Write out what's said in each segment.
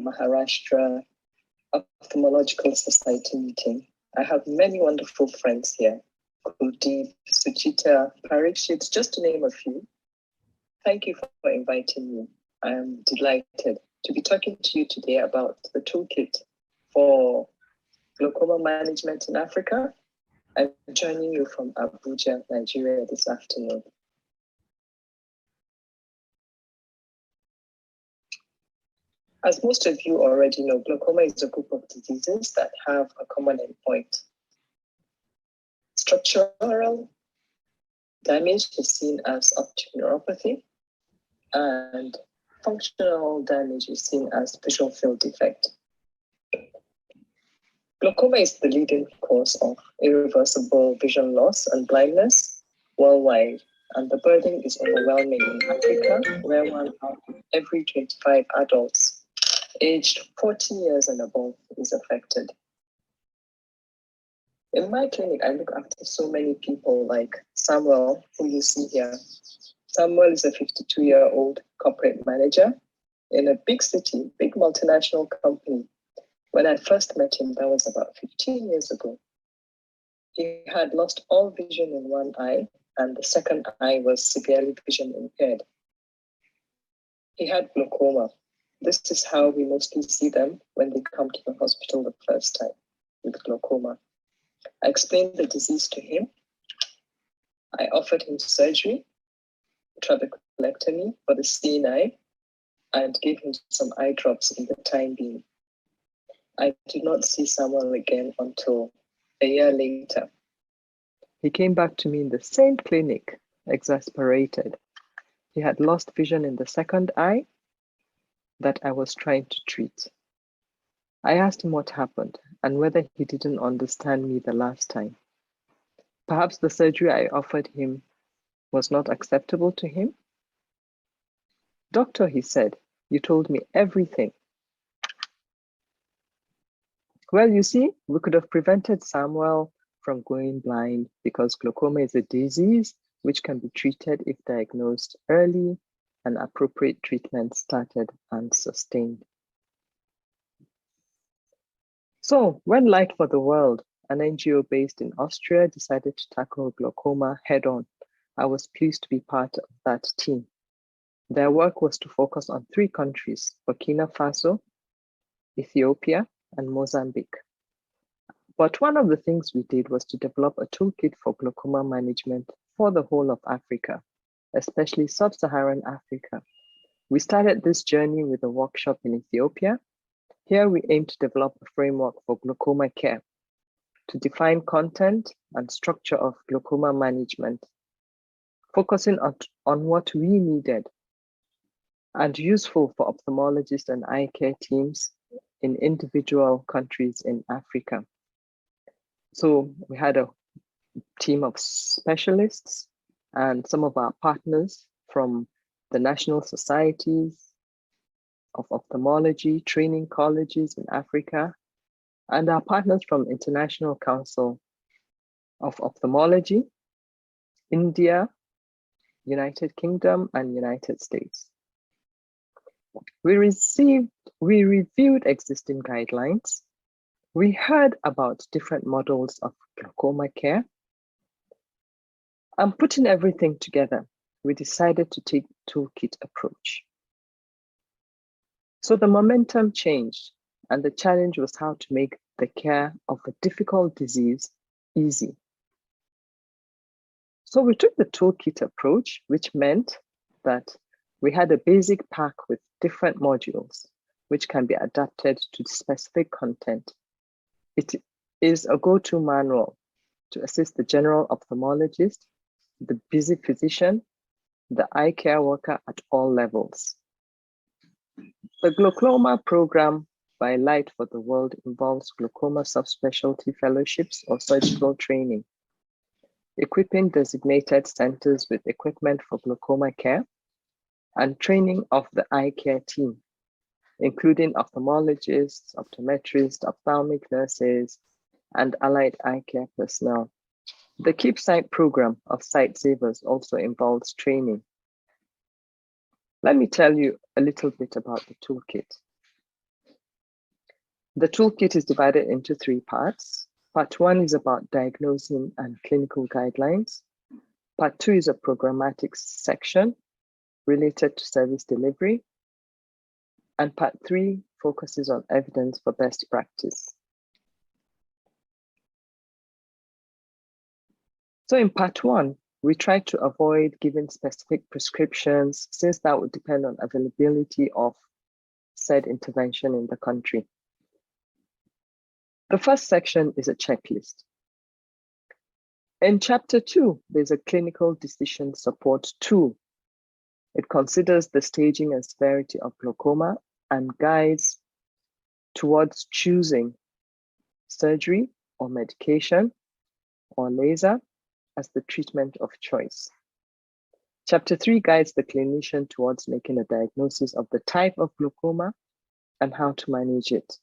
Maharashtra Ophthalmological Society meeting. I have many wonderful friends here. Kuldeep, Suchita, Parikshit, just to name a few. Thank you for inviting me. I am delighted to be talking to you today about the toolkit for glaucoma management in Africa. I'm joining you from Abuja, Nigeria this afternoon. As most of you already know, glaucoma is a group of diseases that have a common endpoint. Structural damage is seen as optic neuropathy, and functional damage is seen as visual field defect. Glaucoma is the leading cause of irreversible vision loss and blindness worldwide, and the burden is overwhelming in Africa, where 1 out of every 25 adults aged 40 years and above is affected. In my clinic, I look after so many people like Samuel, who you see here. Samuel is a 52-year-old corporate manager in a big city, big multinational company. When I first met him, that was about 15 years ago. He had lost all vision in one eye, and the second eye was severely vision impaired. He had glaucoma. This is how we mostly see them when they come to the hospital the first time with glaucoma. I explained the disease to him. I offered him surgery, trabeculectomy for the seeing eye, and gave him some eye drops in the time being. I did not see Samuel again until a year later. He came back to me in the same clinic, exasperated. He had lost vision in the second eye that I was trying to treat. I asked him what happened and whether he didn't understand me the last time. Perhaps the surgery I offered him was not acceptable to him. Doctor, he said, you told me everything. Well, you see, we could have prevented Samuel from going blind because glaucoma is a disease which can be treated if diagnosed early and appropriate treatment started and sustained. So when Light for the World, an NGO based in Austria, decided to tackle glaucoma head-on, I was pleased to be part of that team. Their work was to focus on 3 countries, Burkina Faso, Ethiopia, and Mozambique. But one of the things we did was to develop a toolkit for glaucoma management for the whole of Africa, especially sub-Saharan Africa. We started this journey with a workshop in Ethiopia. Here we aim to develop a framework for glaucoma care, to define content and structure of glaucoma management, focusing on what we needed and useful for ophthalmologists and eye care teams in individual countries in Africa. So we had a team of specialists and some of our partners from the national societies of ophthalmology, training colleges in Africa, and our partners from International Council of Ophthalmology, India, United Kingdom, and United States. We reviewed existing guidelines. We heard about different models of glaucoma care. And putting everything together, we decided to take the toolkit approach. So the momentum changed, and the challenge was how to make the care of a difficult disease easy. So we took the toolkit approach, which meant that we had a basic pack with different modules, which can be adapted to specific content. It is a go-to manual to assist the general ophthalmologist, the busy physician, the eye care worker at all levels. The Glaucoma Program by Light for the World involves glaucoma subspecialty fellowships or surgical training, equipping designated centers with equipment for glaucoma care, and training of the eye care team, including ophthalmologists, optometrists, ophthalmic nurses, and allied eye care personnel. The Keep Sight program of Sight Savers also involves training. Let me tell you a little bit about the toolkit. The toolkit is divided into 3 parts. Part 1 is about diagnosing and clinical guidelines. Part 2 is a programmatic section related to service delivery. And part 3 focuses on evidence for best practice. So in part 1, we try to avoid giving specific prescriptions since that would depend on availability of said intervention in the country. The first section is a checklist. In chapter 2, there's a clinical decision support tool. It considers the staging and severity of glaucoma and guides towards choosing surgery or medication or laser as the treatment of choice. Chapter 3 guides the clinician towards making a diagnosis of the type of glaucoma and how to manage it.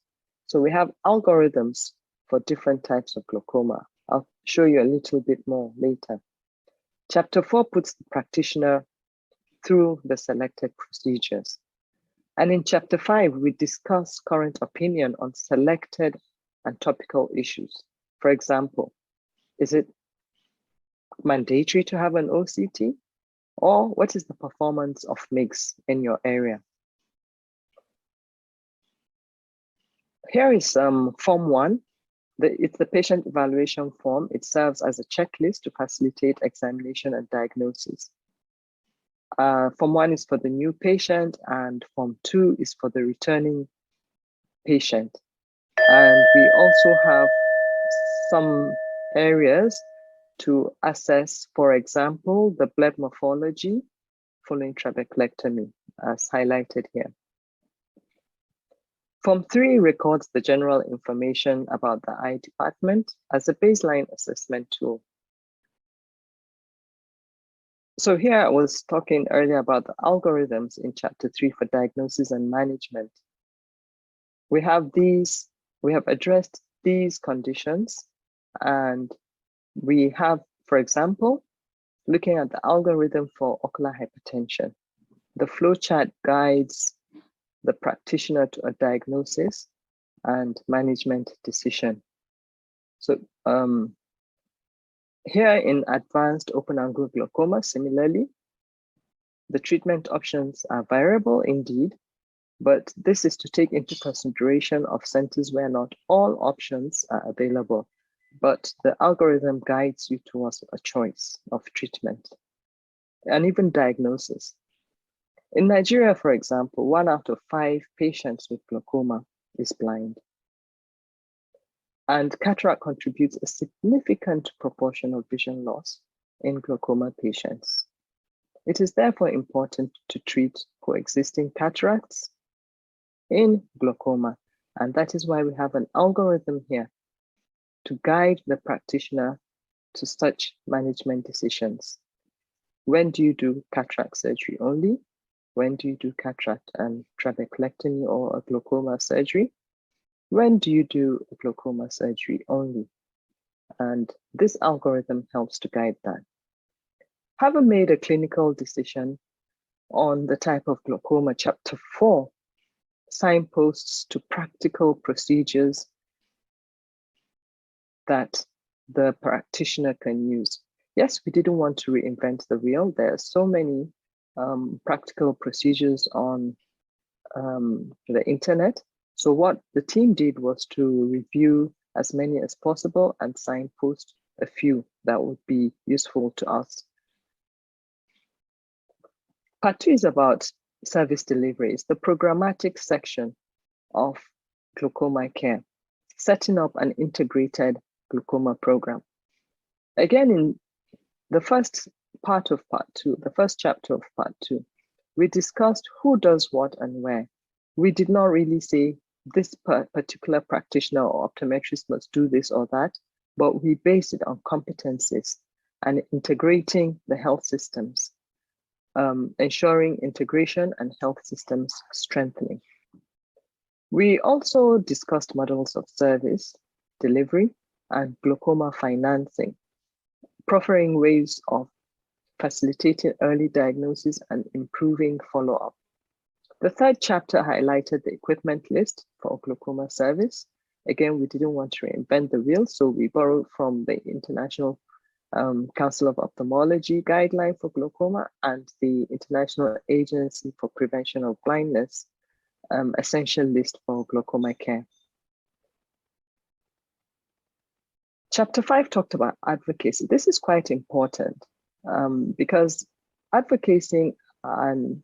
So we have algorithms for different types of glaucoma. I'll show you a little bit more later. Chapter 4 puts the practitioner through the selected procedures. And in chapter 5, we discuss current opinion on selected and topical issues. For example, is it mandatory to have an OCT? Or what is the performance of MIGS in your area? Here is Form 1. It's the patient evaluation form. It serves as a checklist to facilitate examination and diagnosis. Form 1 is for the new patient, and Form 2 is for the returning patient. And we also have some areas to assess, for example, the blood morphology following trabeculectomy, as highlighted here. Form 3 records the general information about the eye department as a baseline assessment tool. So here I was talking earlier about the algorithms in chapter 3 for diagnosis and management. We have addressed these conditions, and we have, for example, looking at the algorithm for ocular hypertension. The flowchart guides the practitioner to a diagnosis and management decision. So here in advanced open-angle glaucoma, similarly, the treatment options are variable indeed, but this is to take into consideration of centers where not all options are available, but the algorithm guides you towards a choice of treatment and even diagnosis. In Nigeria, for example, 1 out of 5 patients with glaucoma is blind. And cataract contributes a significant proportion of vision loss in glaucoma patients. It is therefore important to treat coexisting cataracts in glaucoma, and that is why we have an algorithm here to guide the practitioner to such management decisions. When do you do cataract surgery only? When do you do cataract and trabeculectomy or a glaucoma surgery? When do you do a glaucoma surgery only? And this algorithm helps to guide that. Having made a clinical decision on the type of glaucoma, chapter 4 signposts to practical procedures that the practitioner can use. Yes, we didn't want to reinvent the wheel. There are so many practical procedures on the internet. So what the team did was to review as many as possible and signpost a few that would be useful to us. Part 2 is about service delivery. It's the programmatic section of glaucoma care, setting up an integrated glaucoma program. Again, in the first part of part 2, the first chapter of part 2, we discussed who does what and where. We did not really say this particular practitioner or optometrist must do this or that, but we based it on competencies and integrating the health systems, ensuring integration and health systems strengthening. We also discussed models of service, delivery, and glaucoma financing, proffering ways of facilitating early diagnosis and improving follow-up. The third chapter highlighted the equipment list for glaucoma service. Again, we didn't want to reinvent the wheel, so we borrowed from the International Council of Ophthalmology guideline for glaucoma and the International Agency for Prevention of Blindness essential list for glaucoma care. Chapter 5 talked about advocacy. This is quite important because advocating and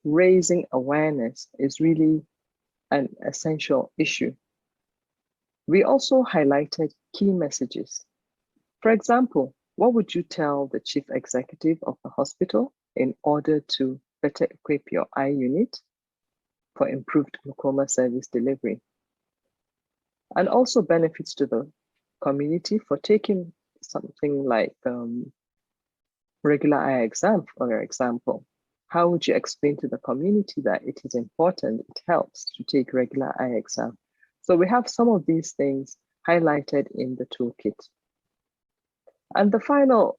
raising awareness is really an essential issue. We also highlighted key messages. For example, what would you tell the chief executive of the hospital in order to better equip your eye unit for improved glaucoma service delivery? And also benefits to the community for taking something like regular eye exam, for example. How would you explain to the community that it is important, it helps to take regular eye exam? So we have some of these things highlighted in the toolkit. And the final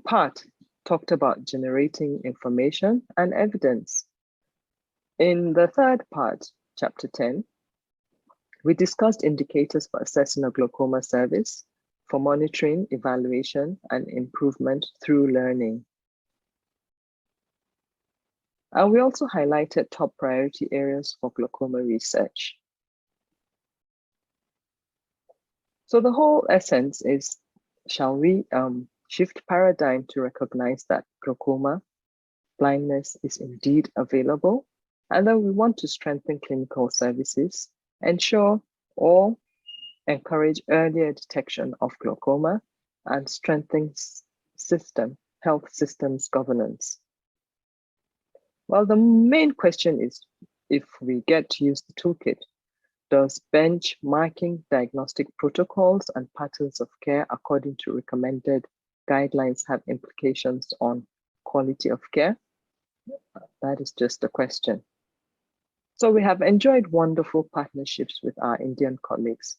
part talked about generating information and evidence. In the third part, chapter 10, we discussed indicators for assessing a glaucoma service, for monitoring, evaluation, and improvement through learning. And we also highlighted top priority areas for glaucoma research. So the whole essence is, shall we shift paradigm to recognize that glaucoma blindness is indeed available, and then we want to strengthen clinical services, ensure or encourage earlier detection of glaucoma, and strengthen health systems governance. Well, the main question is, if we get to use the toolkit, does benchmarking diagnostic protocols and patterns of care according to recommended guidelines have implications on quality of care? That is just a question. So we have enjoyed wonderful partnerships with our Indian colleagues.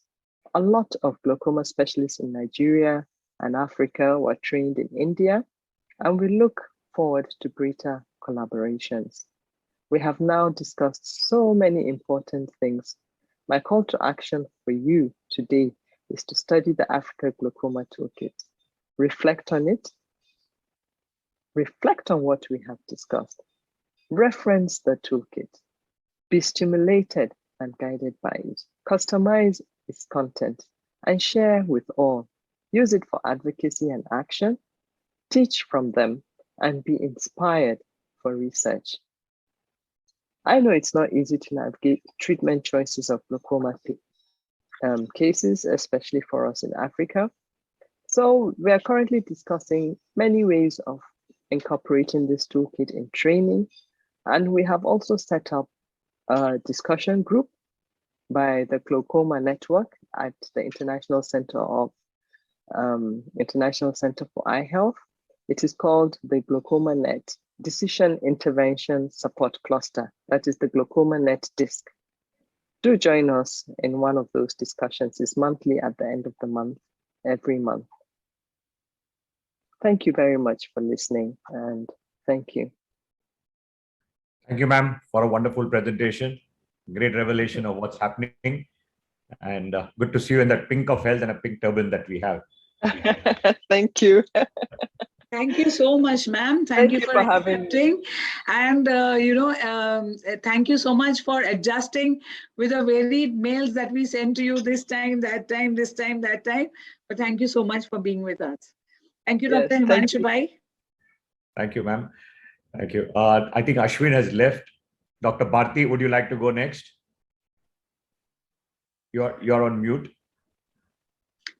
A lot of glaucoma specialists in Nigeria and Africa were trained in India, and we look forward to greater collaborations. We have now discussed so many important things. My call to action for you today is to study the Africa Glaucoma Toolkit. Reflect on it. Reflect on what we have discussed. Reference the toolkit. Be stimulated and guided by it. Customize its content and share with all. Use it for advocacy and action. Teach from them and be inspired for research. I know it's not easy to navigate treatment choices of glaucoma cases, especially for us in Africa. So we are currently discussing many ways of incorporating this toolkit in training. And we have also set up a discussion group by the Glaucoma Network at the International Center for Eye Health. It is called the Glaucoma Net Decision Intervention Support Cluster. That is the Glaucoma Net DISC. Do join us in one of those discussions. It's monthly at the end of the month, every month. Thank you very much for listening, and thank you. Thank you, ma'am, for a wonderful presentation. Great revelation of what's happening. And good to see you in that pink of health and a pink turban that we have. Thank you. Thank you so much, ma'am. Thank you for accepting. And, thank you so much for adjusting with the varied mails that we send to you this time, that time, this time, that time. But thank you so much for being with us. Thank you, Dr. Himanshu Bhai. Thank you, ma'am. Thank you. I think Ashwin has left. Dr. Bharti, would you like to go next? You're on mute.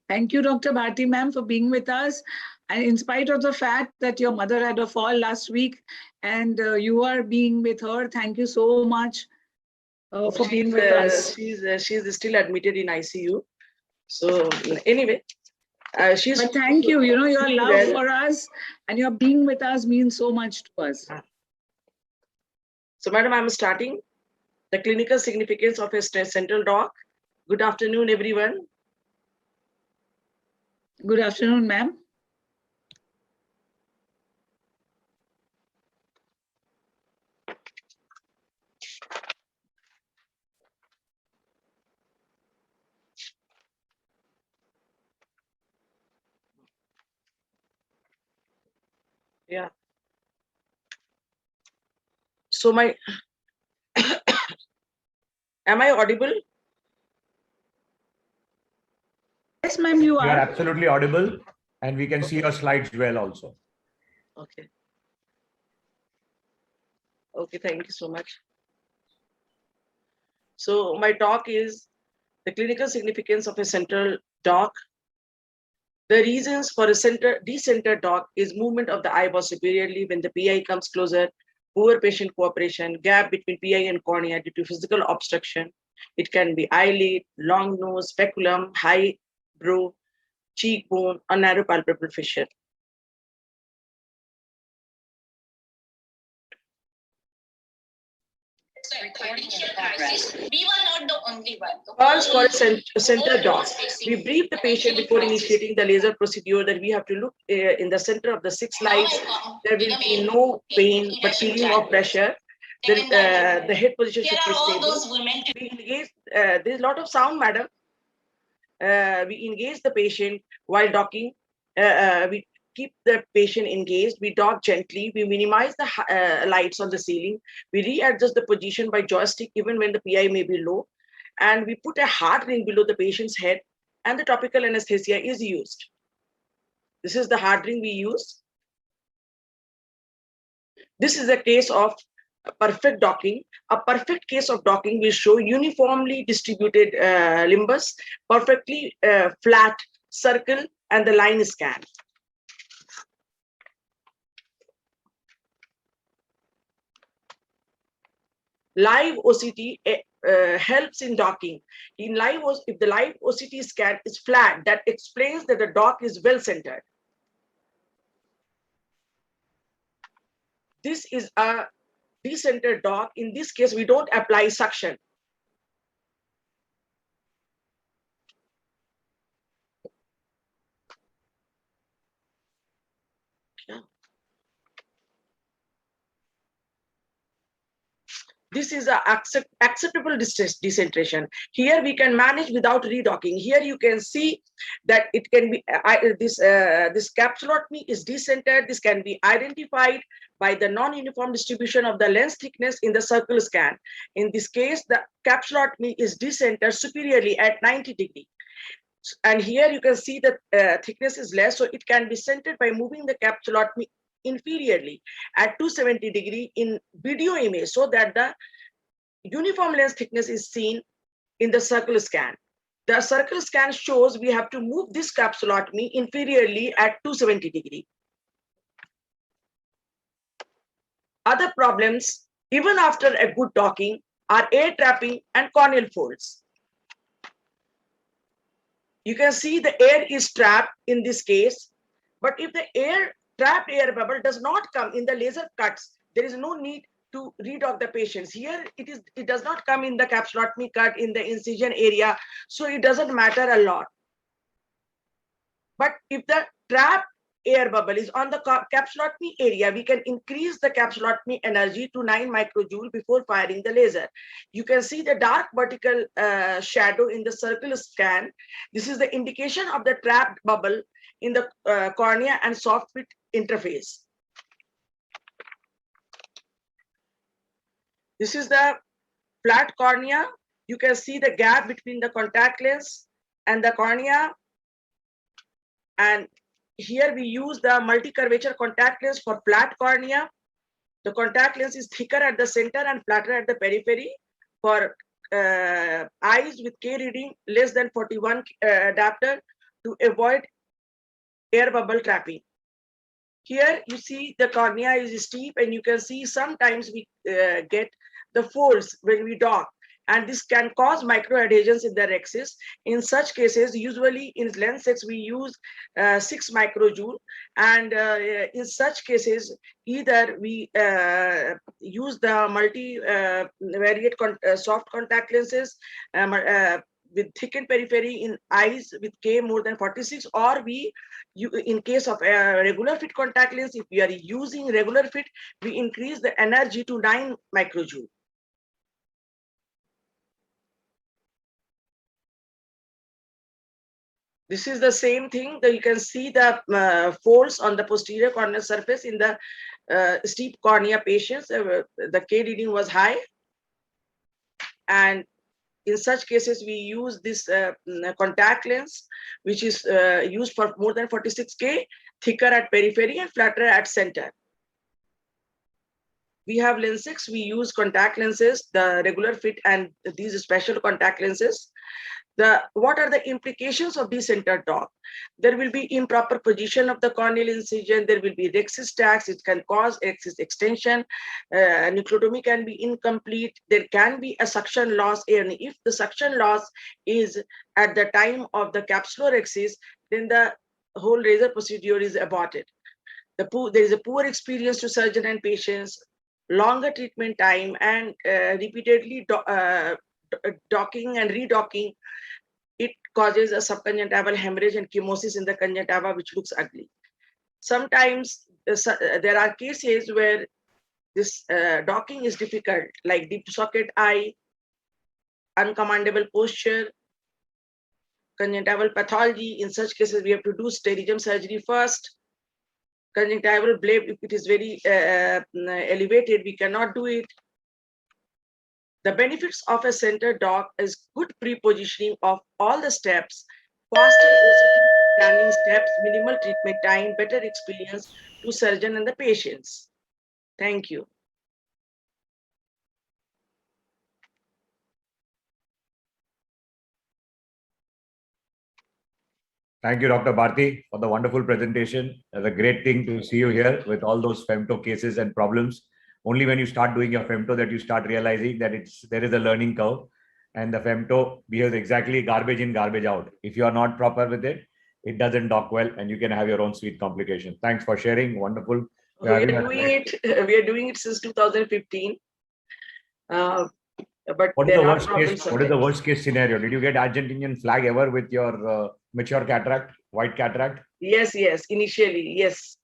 Thank you, Dr. Bharti, ma'am, for being with us. And in spite of the fact that your mother had a fall last week and you are being with her, thank you so much for being with us. She's still admitted in ICU. So anyway, but thank you. You know, your love for us and your being with us means so much to us. So, madam, I'm starting. The clinical significance of a central dock. Good afternoon, everyone. Good afternoon, ma'am. Yeah. So my, am I audible? Yes, ma'am, you You are are. absolutely audible, and we can see your slides well also. Okay. Okay, thank you so much. So my talk is the clinical significance of a central dock. The reasons for a decentered dock is movement of the eyeball superiorly when the PI comes closer, poor patient cooperation, gap between PI and cornea due to physical obstruction. It can be eyelid, long nose, speculum, high brow, cheekbone, or narrow palpebral fissure. We were not the only one. First, for a center dock, we brief the patient before initiating the laser procedure that we have to look in the center of the 6 lights. There will be no pain, but feeling of pressure. The head position should be stable. We engage, there's a lot of sound, madam. We engage the patient while docking. We keep the patient engaged. We dock gently. We minimize the lights on the ceiling. We readjust the position by joystick even when the PI may be low. And we put a hard ring below the patient's head, and the topical anesthesia is used. This is the hard ring we use. This is a case of perfect docking. A perfect case of docking will show uniformly distributed limbus, perfectly flat circle, and the line scan. Live OCT helps in docking. If the live OCT scan is flat, that explains that the dock is well centered. This is a decentered dock. In this case, we don't apply suction. Yeah. This is a acceptable decentration. Here we can manage without redocking. Here you can see that it can be this capsulotomy is decentered. This can be identified by the non-uniform distribution of the lens thickness in the circle scan. In this case, the capsulotomy is decentered superiorly at 90 degrees. And here you can see that thickness is less, so it can be centered by moving the capsulotomy inferiorly at 270 degree in video image, so that the uniform lens thickness is seen in the circle scan. The circle scan shows we have to move this capsulotomy inferiorly at 270 degree. Other problems, even after a good docking, are air trapping and corneal folds. You can see the air is trapped in this case, but if the trapped air bubble does not come in the laser cuts, there is no need to redock the patients. Here it does not come in the capsulotomy cut in the incision area, so it doesn't matter a lot. But if the trapped air bubble is on the capsulotomy area, we can increase the capsulotomy energy to 9 microjoule before firing the laser. You can see the dark vertical shadow in the circle scan. This is the indication of the trapped bubble in the cornea and soft pit interface. This is the flat cornea. You can see the gap between the contact lens and the cornea. And here we use the multi-curvature contact lens for flat cornea. The contact lens is thicker at the center and flatter at the periphery for eyes with K reading less than 41 adapter to avoid air bubble trapping. Here you see the cornea is steep, and you can see sometimes we get the folds when we dock, and this can cause microadhesions in the rexis. In such cases, usually in lens sets we use 6 microjoule, and in such cases either we use the multi-variate soft contact lenses with thickened periphery in eyes with K more than 46, or in case of a regular fit contact lens, if we are using regular fit, we increase the energy to 9 microjoule. This is the same thing that you can see the folds on the posterior corneal surface in the steep cornea patients. The K reading was high. And in such cases, we use this contact lens, which is used for more than 46K, thicker at periphery and flatter at center. We have lenses, we use contact lenses, the regular fit and these special contact lenses. What are the implications of the centered dog? There will be improper position of the corneal incision. There will be rhexis stacks. It can cause rhexis extension. Nucleotomy can be incomplete. There can be a suction loss. And if the suction loss is at the time of the capsulorhexis, then the whole razor procedure is aborted. There is a poor experience to surgeon and patients, longer treatment time, and repeatedly docking and redocking. It causes a subconjunctival hemorrhage and chemosis in the conjunctiva, which looks ugly. Sometimes there are cases where this docking is difficult, like deep socket eye, uncommandable posture, conjunctival pathology. In such cases, we have to do pterygium surgery first. Conjunctival bleb, if it is very elevated, we cannot do it. The benefits of a centered dock is good pre-positioning of all the steps, faster OCT planning steps, minimal treatment time, better experience to surgeon and the patients. Thank you. Thank you, Dr. Bharti, for the wonderful presentation. It's a great thing to see you here with all those femto cases and problems. Only when you start doing your femto that you start realizing that there is a learning curve, and the femto behaves exactly garbage in, garbage out. If you are not proper with it, it doesn't dock well, and you can have your own sweet complications. Thanks for sharing. Wonderful. We are doing it since 2015. But what is the worst case? What is the worst case scenario? Did you get Argentinian flag ever with your mature cataract, white cataract? Yes, initially, yes.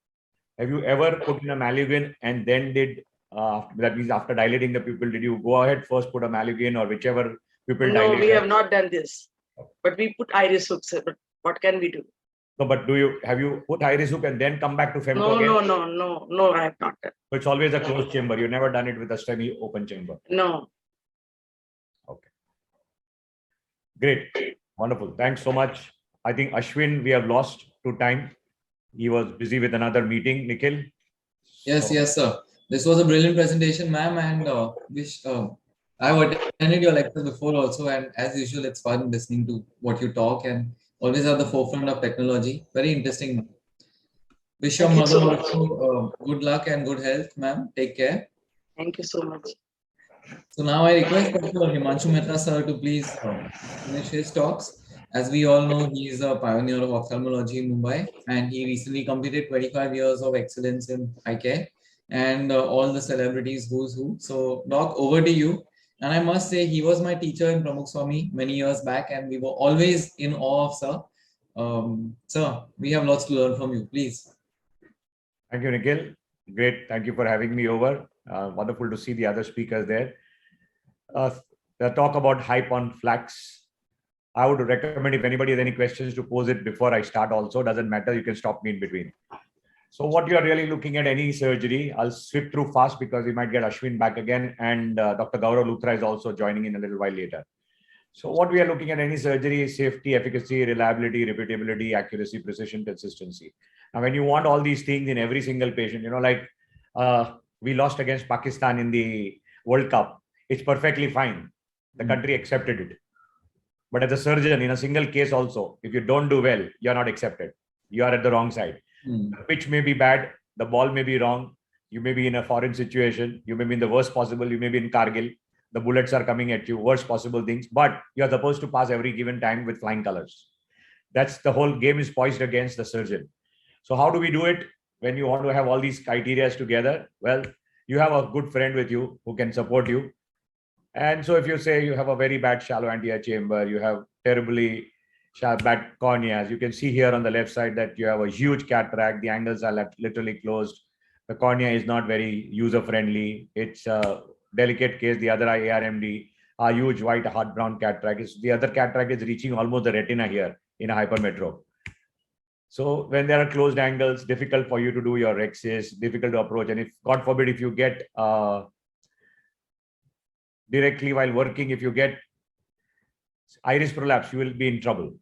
Have you ever put in a Malugan and then did, that means after dilating the pupil, did you go ahead first put a Malugan or whichever pupil dilated? No, we have not done this. But we put iris hooks. But what can we do? No, but have you put iris hook and then come back to femto again? No, I have not done. So it's always a closed chamber. You've never done it with a semi-open chamber? No. Okay. Great. Wonderful. Thanks so much. I think Ashwin, we have lost to time. He was busy with another meeting. Nikhil? Yes, sir. This was a brilliant presentation, ma'am, and I've attended your lectures before also, and as usual, it's fun listening to what you talk and always at the forefront of technology. Very interesting. Wish your mother also good luck and good health, ma'am. Take care. Thank you so much. So now I request Dr. Himanshu Mehta sir to please finish his talks. As we all know, he is a pioneer of ophthalmology in Mumbai, and he recently completed 25 years of excellence in eye care, and all the celebrities who's who. So Doc, over to you. And I must say, he was my teacher in Pramukh Swami many years back, and we were always in awe of sir. Sir, we have lots to learn from you. Please. Thank you, Nikhil. Great. Thank you for having me over. Wonderful to see the other speakers there. The talk about hype on flax. I would recommend if anybody has any questions to pose it before I start also. Doesn't matter. You can stop me in between. So what you are really looking at any surgery, I'll sweep through fast because we might get Ashwin back again, and Dr. Gaurav Luthra is also joining in a little while later. So what we are looking at any surgery is safety, efficacy, reliability, repeatability, accuracy, precision, consistency. Now, when you want all these things in every single patient, you know, like we lost against Pakistan in the World Cup, it's perfectly fine. The country accepted it. But as a surgeon, in a single case also, if you don't do well, you're not accepted. You are at the wrong side. The pitch may be bad, the ball may be wrong, you may be in a foreign situation, you may be in the worst possible, you may be in Kargil, the bullets are coming at you, worst possible things, but you're supposed to pass every given time with flying colors. That's the whole game is poised against the surgeon. So how do we do it when you want to have all these criteria together? Well, you have a good friend with you who can support you. And so if you say you have a very bad shallow anterior chamber, you have terribly bad corneas, you can see here on the left side that you have a huge cataract, the angles are literally closed, the cornea is not very user friendly, it's a delicate case, the other eye ARMD, a huge white hard brown cataract, the other cataract is reaching almost the retina here, in a hypermetro. So when there are closed angles, difficult for you to do your rexes, difficult to approach. And if, God forbid, if you get directly while working, if you get iris prolapse, you will be in trouble.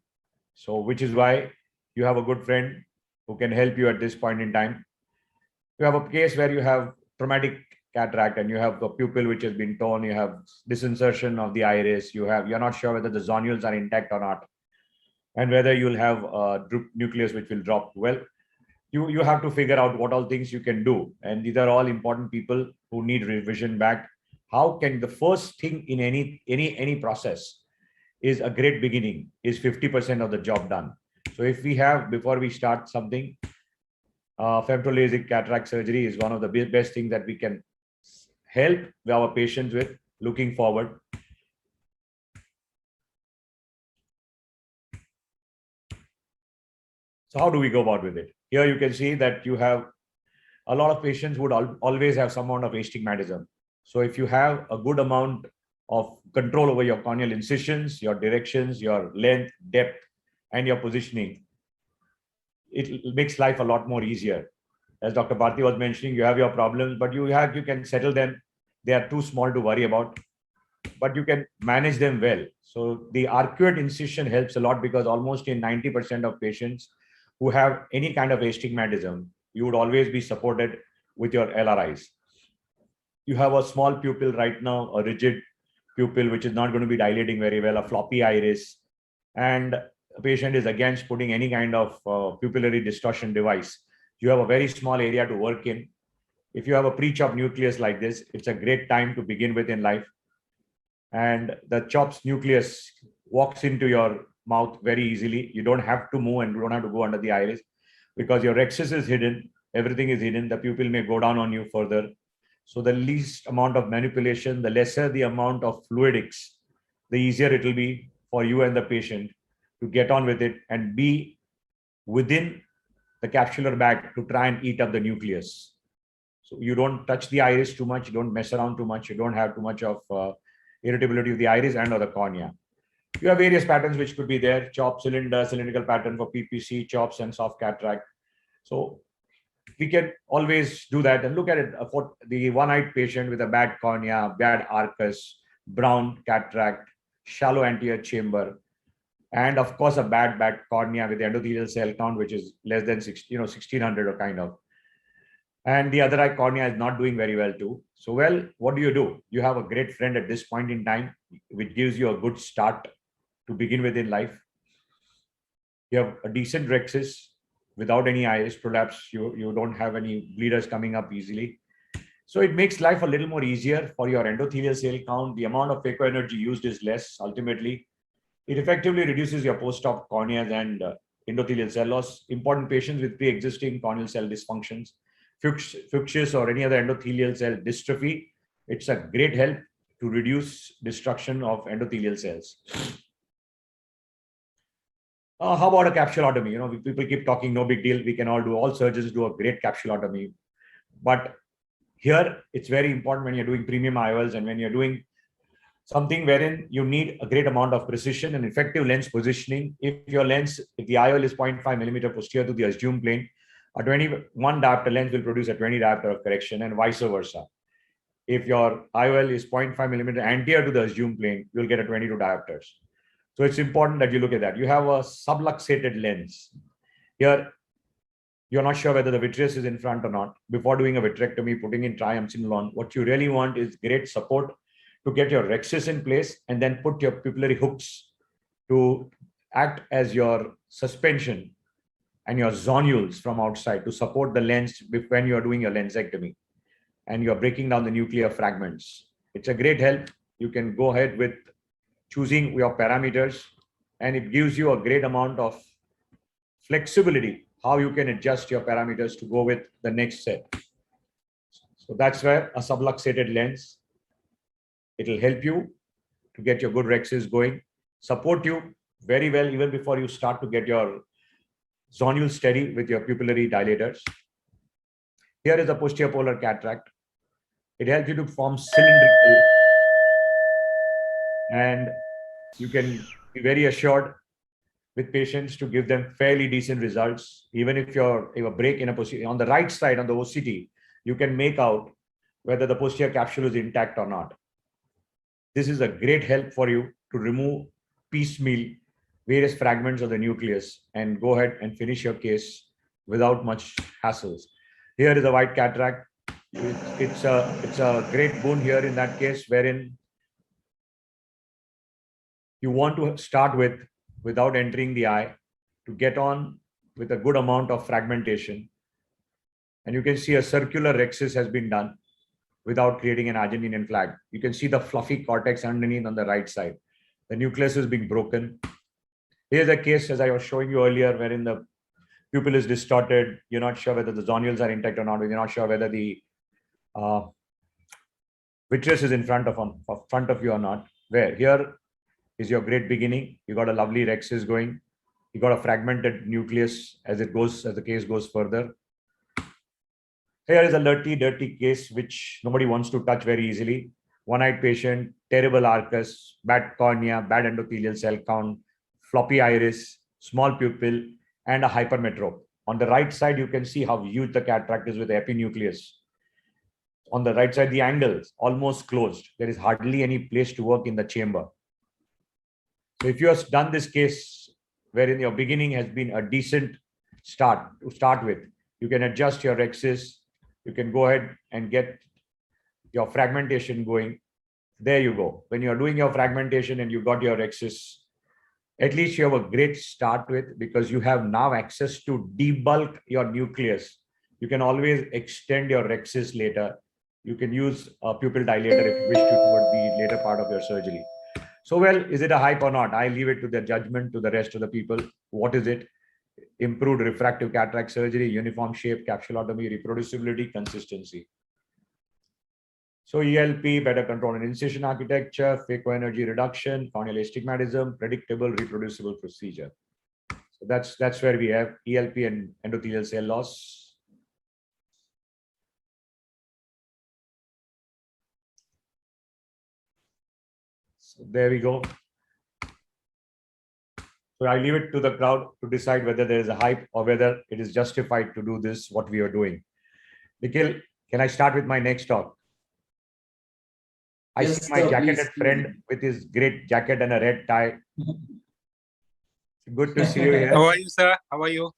So which is why you have a good friend who can help you at this point in time. You have a case where you have traumatic cataract and you have a pupil which has been torn, you have disinsertion of the iris, you're not sure whether the zonules are intact or not, and whether you'll have a nucleus which will drop. Well, you have to figure out what all things you can do. And these are all important people who need revision back. How can the first thing in any process is a great beginning, is 50% of the job done. So if we have, before we start something, femtolasic cataract surgery is one of the best things that we can help our patients with looking forward. So how do we go about with it? Here you can see that you have a lot of patients would always have some amount of astigmatism. So if you have a good amount of control over your corneal incisions, your directions, your length, depth, and your positioning, it makes life a lot more easier. As Dr. Bharti was mentioning, you have your problems, but you can settle them. They are too small to worry about, but you can manage them well. So the arcuate incision helps a lot, because almost in 90% of patients who have any kind of astigmatism, you would always be supported with your LRIs. You have a small pupil right now, a rigid pupil, which is not going to be dilating very well, a floppy iris, and a patient is against putting any kind of pupillary distortion device. You have a very small area to work in. If you have a pre-chopped nucleus like this, it's a great time to begin with in life. And the chopped nucleus walks into your mouth very easily. You don't have to move and you don't have to go under the iris, because your rexus is hidden. Everything is hidden. The pupil may go down on you further. So the least amount of manipulation, the lesser the amount of fluidics, the easier it will be for you and the patient to get on with it and be within the capsular bag to try and eat up the nucleus. So you don't touch the iris too much, you don't mess around too much, you don't have too much of irritability of the iris and or the cornea. You have various patterns which could be there: chop, cylinder, cylindrical pattern for PPC, chops and soft cataract. So we can always do that and look at it for the one-eyed patient with a bad cornea, bad arcus, brown cataract, shallow anterior chamber, and of course a bad cornea with the endothelial cell count which is less than 1600 or kind of. And the other eye cornea is not doing very well too. So, well, what do? You have a great friend at this point in time, which gives you a good start to begin with in life. You have a decent rexus without any iris prolapse. You don't have any bleeders coming up easily. So it makes life a little more easier for your endothelial cell count. The amount of phaco energy used is less. Ultimately, it effectively reduces your post-op corneas and endothelial cell loss. Important patients with pre-existing corneal cell dysfunctions, Fuchsius or any other endothelial cell dystrophy, it's a great help to reduce destruction of endothelial cells. How about a capsulotomy? People keep talking, no big deal. We can all surgeons do a great capsulotomy. But here, it's very important when you're doing premium IOLs and when you're doing something wherein you need a great amount of precision and effective lens positioning. If the IOL is 0.5 millimeter posterior to the assumed plane, a 21 diopter lens will produce a 20 diopter of correction, and vice versa. If your IOL is 0.5 millimeter anterior to the assumed plane, you'll get a 22 diopters. So it's important that you look at that. You have a subluxated lens. Here, you're not sure whether the vitreous is in front or not. Before doing a vitrectomy, putting in triamcinolone, what you really want is great support to get your rexus in place and then put your pupillary hooks to act as your suspension and your zonules from outside to support the lens when you are doing your lensectomy and you're breaking down the nuclear fragments. It's a great help. You can go ahead with choosing your parameters, and it gives you a great amount of flexibility, how you can adjust your parameters to go with the next set. So that's where a subluxated lens, it'll help you to get your good rexus going, support you very well even before you start to get your zonule steady with your pupillary dilators. Here is a posterior polar cataract. It helps you to form cylindrical, and you can be very assured with patients to give them fairly decent results. Even if you're a break in a position on the right side on the OCT, you can make out whether the posterior capsule is intact or not. This is a great help for you to remove piecemeal various fragments of the nucleus and go ahead and finish your case without much hassles. Here is a white cataract. It's a great boon here in that case, wherein you want to start with, without entering the eye, to get on with a good amount of fragmentation. And you can see a circular rhexis has been done without creating an Argentinian flag. You can see the fluffy cortex underneath on the right side. The nucleus is being broken. Here's a case, as I was showing you earlier, wherein the pupil is distorted. You're not sure whether the zonules are intact or not. You're not sure whether the vitreous is in front of you or not. Where here is your great beginning. You got a lovely rhexis going. You got a fragmented nucleus as the case goes further. Here is a dirty case which nobody wants to touch very easily. One-eyed patient, terrible arcus, bad cornea, bad endothelial cell count, floppy iris, small pupil, and a hypermetrope. On the right side, you can see how huge the cataract is with the epinucleus. On the right side, the angles almost closed. There is hardly any place to work in the chamber. So if you have done this case wherein your beginning has been a decent start to start with, you can adjust your rhexis. You can go ahead and get your fragmentation going. There you go. When you're doing your fragmentation and you got your rhexis, at least you have a great start with, because you have now access to debulk your nucleus. You can always extend your rhexis later. You can use a pupil dilator if you wish to toward the later part of your surgery. So, well, is it a hype or not? I leave it to the judgment to the rest of the people. What is it? Improved refractive cataract surgery, uniform shape, capsulotomy, reproducibility, consistency. So ELP, better control and incision architecture, phaco-energy reduction, corneal astigmatism, predictable, reproducible procedure. So that's where we have ELP and endothelial cell loss. So there we go. So I leave it to the crowd to decide whether there is a hype or whether it is justified to do this, what we are doing. Nikhil, can I start with my next talk? I see my jacketed friend with his great jacket and a red tie. Good to see you here. How are you, sir? How are you?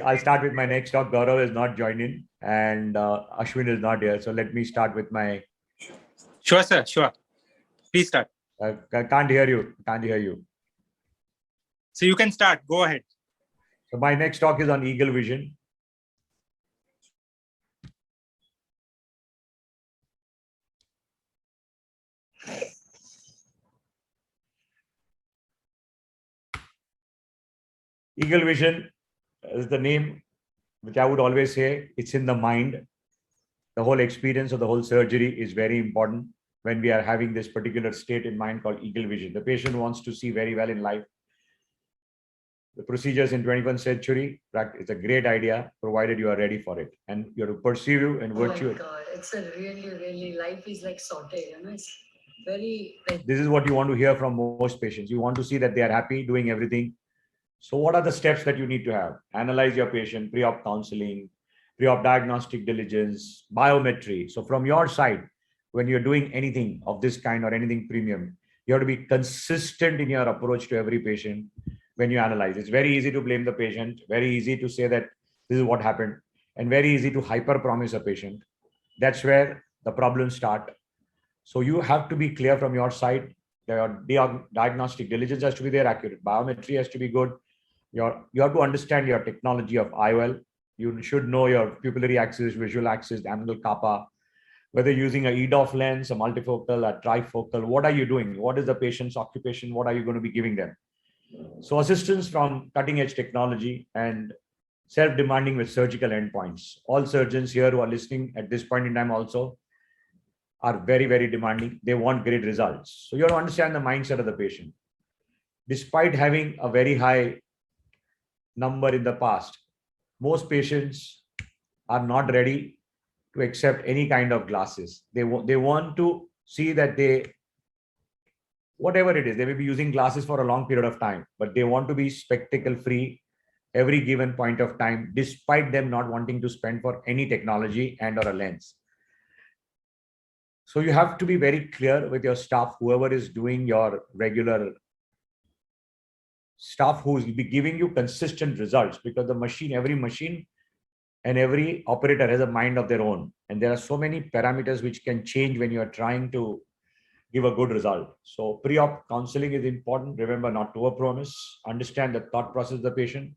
I'll start with my next talk. Gaurav is not joining and Ashwin is not here. So let me start with my... Sure, sir. Sure. Please start. I can't hear you. Can't hear you. So you can start. Go ahead. So my next talk is on eagle vision. Eagle vision is the name which I would always say, it's in the mind. The whole experience of the whole surgery is very important when we are having this particular state in mind called eagle vision. The patient wants to see very well in life. The procedures in 21st century, it's a great idea, provided you are ready for it. And you have to perceive you and virtue. Oh my God, it's a really, life is like sauté, you know, it's very... This is what you want to hear from most patients. You want to see that they are happy doing everything. So what are the steps that you need to have? Analyze your patient, pre-op counseling, pre-op diagnostic diligence, biometry. So from your side, when you're doing anything of this kind or anything premium, you have to be consistent in your approach to every patient when you analyze. It's very easy to blame the patient, very easy to say that this is what happened, and very easy to hyper-promise a patient. That's where the problems start. So you have to be clear from your side. Your diagnostic diligence has to be there, accurate. Biometry has to be good. You have to understand your technology of IOL. You should know your pupillary axis, visual axis, angle kappa, whether using a EDOF lens, a multifocal, a trifocal. What are you doing? What is the patient's occupation? What are you going to be giving them? So assistance from cutting edge technology and self-demanding with surgical endpoints. All surgeons here who are listening at this point in time also are very, very demanding. They want great results. So you have to understand the mindset of the patient. Despite having a very high number in the past, most patients are not ready to accept any kind of glasses. They want to see that they whatever it is, they may be using glasses for a long period of time, but they want to be spectacle free every given point of time, despite them not wanting to spend for any technology and or a lens. So you have to be very clear with your staff, whoever is doing your regular staff, who will be giving you consistent results, because the machine, every machine and every operator has a mind of their own. And there are so many parameters which can change when you are trying to give a good result. So pre-op counseling is important. Remember not to overpromise. Understand the thought process of the patient.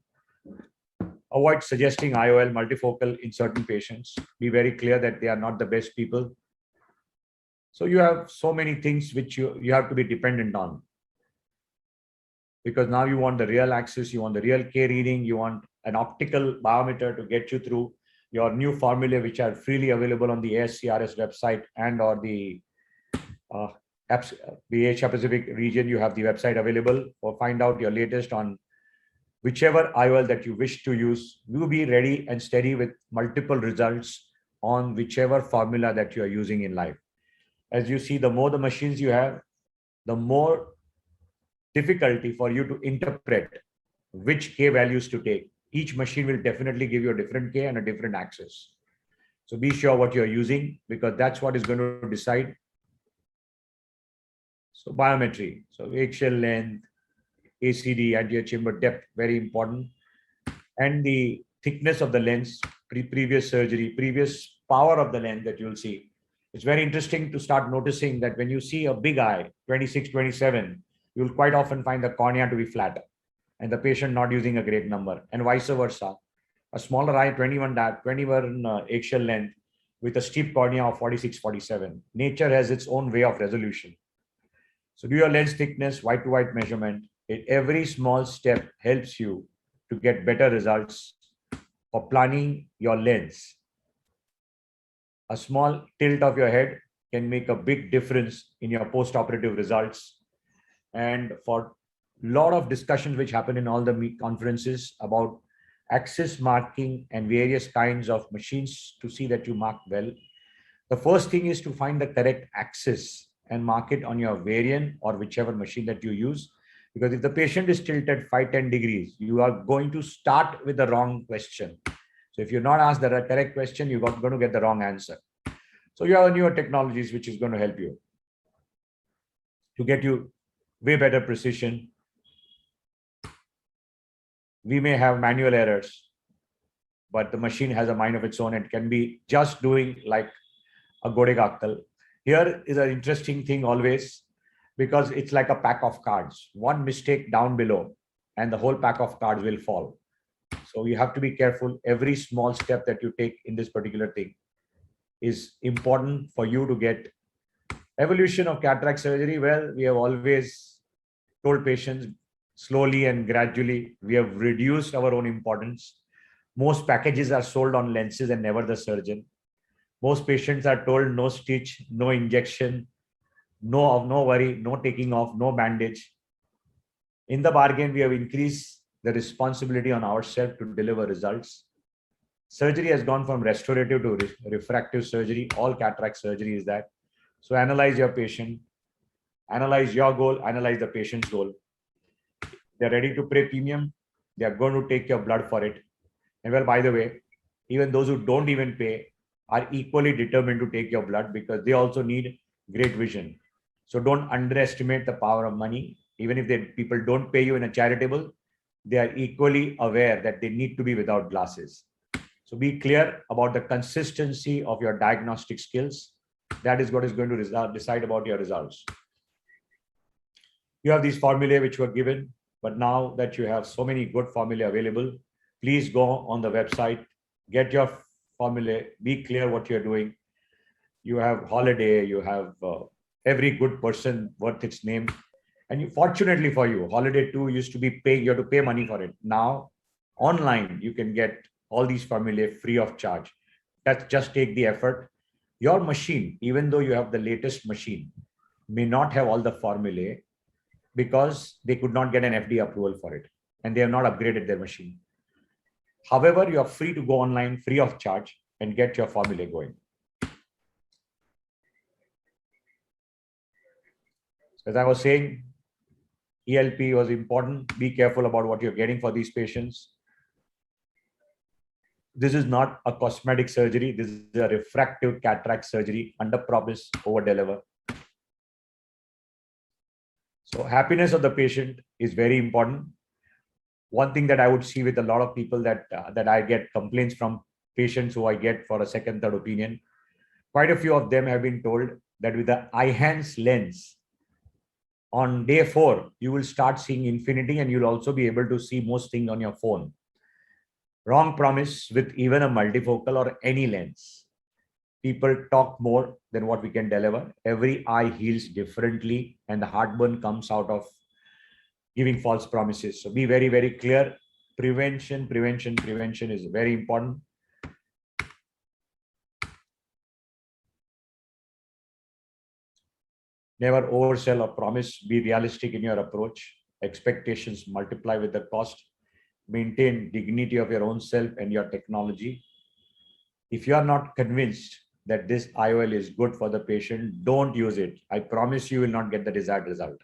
Avoid suggesting IOL multifocal in certain patients. Be very clear that they are not the best people. So you have so many things which you have to be dependent on. Because now you want the real access, you want the real K reading, you want an optical biometer to get you through your new formulae, which are freely available on the ASCRS website and or the Asia Pacific region. You have the website available, or find out your latest on whichever IOL that you wish to use. You be ready and steady with multiple results on whichever formula that you are using in life. As you see, the more the machines you have, the more difficulty for you to interpret which K values to take. Each machine will definitely give you a different K and a different axis. So be sure what you're using, because that's what is going to decide. So biometry, so axial length, ACD, anterior chamber depth, very important. And the thickness of the lens, previous surgery, previous power of the lens that you'll see. It's very interesting to start noticing that when you see a big eye, 26, 27, you'll quite often find the cornea to be flatter and the patient not using a great number, and vice versa. A smaller eye, 21 axial length with a steep cornea of 46, 47. Nature has its own way of resolution. So do your lens thickness, white to white measurement. Every small step helps you to get better results for planning your lens. A small tilt of your head can make a big difference in your post-operative results. And for a lot of discussions which happen in all the conferences about axis marking and various kinds of machines to see that you mark well, the first thing is to find the correct axis and mark it on your variant or whichever machine that you use. Because if the patient is tilted 5-10 degrees, you are going to start with the wrong question. So if you're not asked the correct question, you're going to get the wrong answer. So you have newer technologies which is going to help you to get you way better precision. We may have manual errors, but the machine has a mind of its own. It can be just doing like a Godegaktal. Here is an interesting thing always, because it's like a pack of cards. One mistake down below and the whole pack of cards will fall. So you have to be careful. Every small step that you take in this particular thing is important for you to get evolution of cataract surgery. Well, we have always told patients slowly and gradually, we have reduced our own importance. Most packages are sold on lenses and never the surgeon. Most patients are told no stitch, no injection, no worry, no taking off, no bandage. In the bargain, we have increased the responsibility on ourselves to deliver results. Surgery has gone from restorative to refractive surgery. All cataract surgery is that. So analyze your patient, analyze your goal, analyze the patient's goal. They're ready to pay premium. They are going to take your blood for it. And well, by the way, even those who don't even pay are equally determined to take your blood, because they also need great vision. So don't underestimate the power of money. Even if people don't pay you in a charitable, they are equally aware that they need to be without glasses. So be clear about the consistency of your diagnostic skills. That is what is going to decide about your results. You have these formulae which were given, but now that you have so many good formulae available, please go on the website, get your formulae, be clear what you're doing. You have Holiday, you have every good person worth its name. And fortunately for you, Holiday 2 used to be paid, you have to pay money for it. Now, online, you can get all these formulae free of charge. That's just take the effort. Your machine, even though you have the latest machine, may not have all the formulae because they could not get an FDA approval for it and they have not upgraded their machine. However, you are free to go online free of charge and get your formulae going. As I was saying, ELP was important. Be careful about what you're getting for these patients. This is not a cosmetic surgery. This is a refractive cataract surgery. Under promise, over deliver. So happiness of the patient is very important. One thing that I would see with a lot of people that I get complaints from patients who I get for a second, third opinion. Quite a few of them have been told that with the eye-hands lens, on day 4, you will start seeing infinity and you'll also be able to see most things on your phone. Wrong promise with even a multifocal or any lens. People talk more than what we can deliver. Every eye heals differently and the heartburn comes out of giving false promises. So be very, very clear. Prevention is very important. Never oversell or promise. Be realistic in your approach. Expectations multiply with the cost. Maintain dignity of your own self and your technology. If you are not convinced that this IOL is good for the patient, don't use it. I promise you will not get the desired result.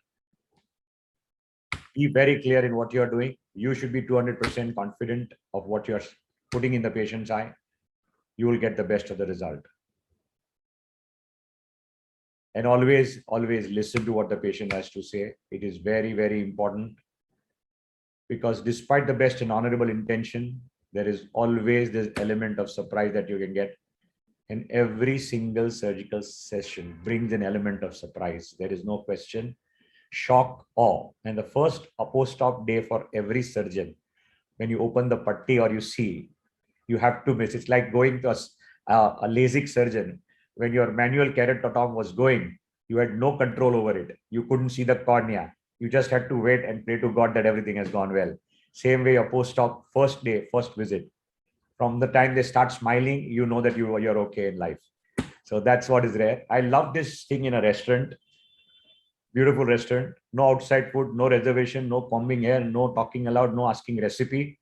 Be very clear in what you are doing. You should be 200% confident of what you are putting in the patient's eye. You will get the best of the result. And always listen to what the patient has to say. It is very, very important, because despite the best and honorable intention, there is always this element of surprise that you can get. And every single surgical session brings an element of surprise. There is no question. Shock, awe. And the first post-op day for every surgeon, when you open the putty or you see, you have to miss. It's like going to a LASIK surgeon. When your manual keratotomy was going, you had no control over it. You couldn't see the cornea. You just had to wait and pray to God that everything has gone well. Same way, your post-op first day, first visit. From the time they start smiling, you know that you're okay in life. So that's what is rare. I love this thing in a restaurant. Beautiful restaurant. No outside food, no reservation, no combing hair, no talking aloud, no asking recipe,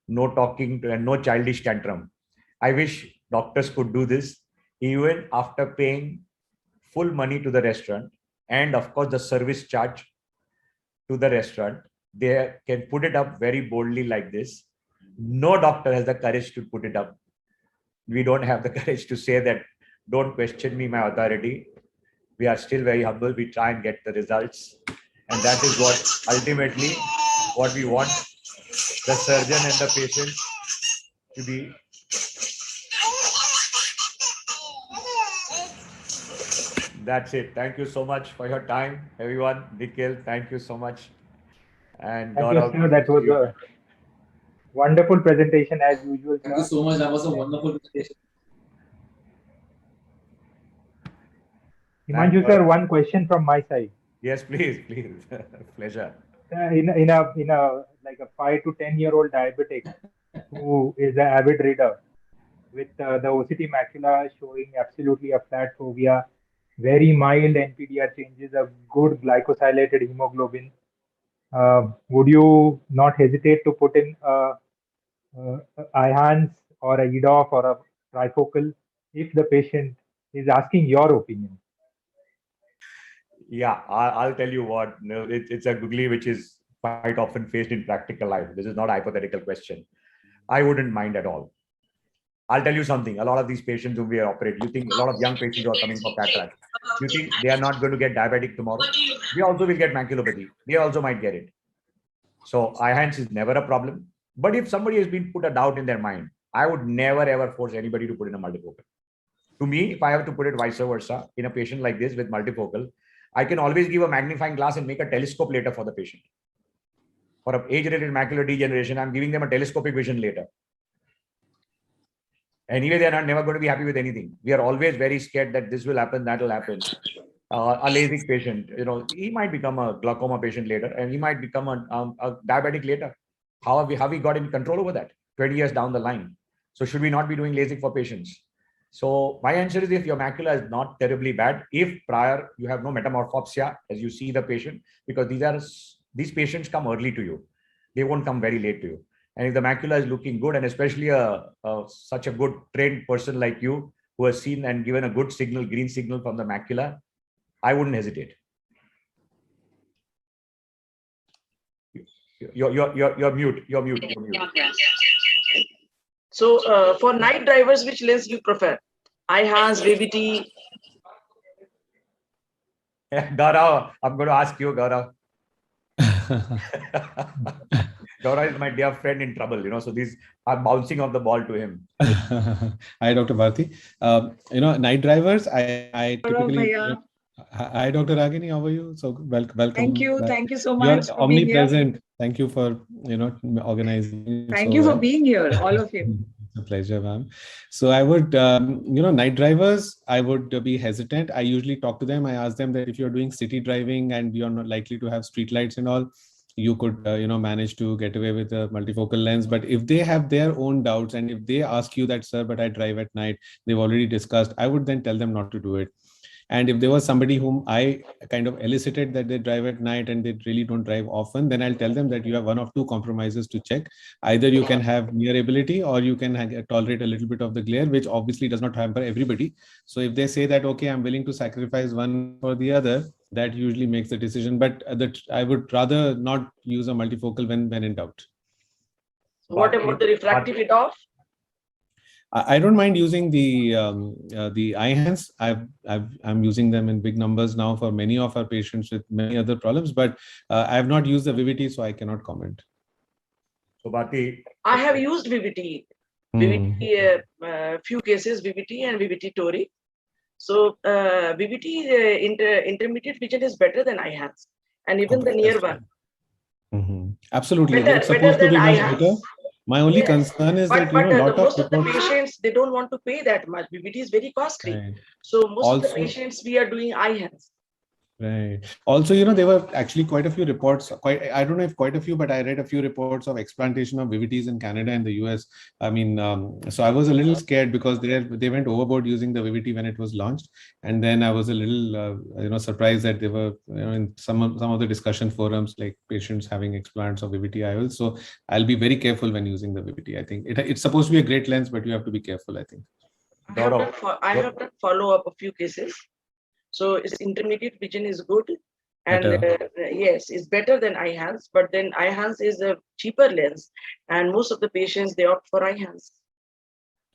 no talking and no childish tantrum. I wish doctors could do this. Even after paying full money to the restaurant and of course the service charge to the restaurant, they can put it up very boldly like this. No doctor has the courage to put it up. We don't have the courage to say that, don't question me, my authority. We are still very humble. We try and get the results. And that is what ultimately what we want the surgeon and the patient to be. That's it. Thank you so much for your time, everyone. Nikhil, thank you so much. And thank you, sir. That was a wonderful presentation as usual. Thank you so much. That was a wonderful presentation. Himanshu sir, one question from my side. Yes, please. Pleasure. In a like a 5 to 10-year-old diabetic who is an avid reader with the OCT macula showing absolutely a flat fovea, very mild NPDR changes, a good glycosylated hemoglobin, would you not hesitate to put in IHANS or a EDOF or a trifocal if the patient is asking your opinion? Yeah, I'll tell you what, it's a googly which is quite often faced in practical life. This is not a hypothetical question. I wouldn't mind at all. I'll tell you something. A lot of these patients whom we operate, you think a lot of young patients who are coming for cataract, you think they are not going to get diabetic tomorrow? They also will get maculopathy. They also might get it. So IHANS is never a problem. But if somebody has been put a doubt in their mind, I would never ever force anybody to put in a multifocal. To me, if I have to put it vice versa, in a patient like this with multifocal, I can always give a magnifying glass and make a telescope later for the patient. For an age-related macular degeneration, I'm giving them a telescopic vision later. Anyway, they're never going to be happy with anything. We are always very scared that this will happen, that will happen. A LASIK patient, he might become a glaucoma patient later, and he might become a diabetic later. How have we got in control over that 20 years down the line? So should we not be doing LASIK for patients? So my answer is, if your macula is not terribly bad, if prior you have no metamorphopsia as you see the patient, because these patients come early to you, they won't come very late to you. And if the macula is looking good, and especially such a good trained person like you who has seen and given a good signal, green signal from the macula, I wouldn't hesitate. You're mute. You're mute. So for night drivers, which lens you prefer? Eye-Hans, VVT? Gaurav, I'm going to ask you, Gaurav. Gaurav is my dear friend in trouble, so I'm bouncing off the ball to him. Hi, Dr. Bharti. Night drivers, I typically... Hi, Dr. Ragini, how are you? So welcome. Thank you. Thank you so much. You're omnipresent. Thank you for, organizing. Thank you for being here, all of you. It's a pleasure, ma'am. So I would, night drivers, I would be hesitant. I usually talk to them. I ask them that if you're doing city driving and you're not likely to have street lights and all, you could, manage to get away with a multifocal lens. But if they have their own doubts and if they ask you that, sir, but I drive at night, they've already discussed, I would then tell them not to do it. And if there was somebody whom I kind of elicited that they drive at night and they really don't drive often, then I'll tell them that you have one of two compromises to check. Either you can have near ability or you can tolerate a little bit of the glare, which obviously does not hamper everybody. So if they say that, okay, I'm willing to sacrifice one for the other, that usually makes the decision. But that I would rather not use a multifocal when in doubt. What about the refractivity off? I don't mind using the Icl. I'm using them in big numbers now for many of our patients with many other problems, but I have not used the VVT, so I cannot comment. So, Bharti, I have used VVT. VVT, few cases, VVT and VVT Tori. So VVT intermediate vision is better than Icl, and even the near one. Absolutely, better, it's supposed to be much better. My only concern is that most of the patients, they don't want to pay that much. VVT is very costly. Right. So most of the patients, we are doing Icl. Right. Also, there were actually quite a few reports, I don't know if quite a few, but I read a few reports of explantation of VVTs in Canada and the US. I mean, so I was a little scared because they went overboard using the VVT when it was launched. And then I was a little, surprised that they were, in some of the discussion forums, like patients having explants of VVT IOLs. So I'll be very careful when using the VVT. I think it's supposed to be a great lens, but you have to be careful, I think. I have done follow up a few cases. So its intermediate vision is good, and yes, it's better than Icl, but then Icl is a cheaper lens, and most of the patients, they opt for Icl.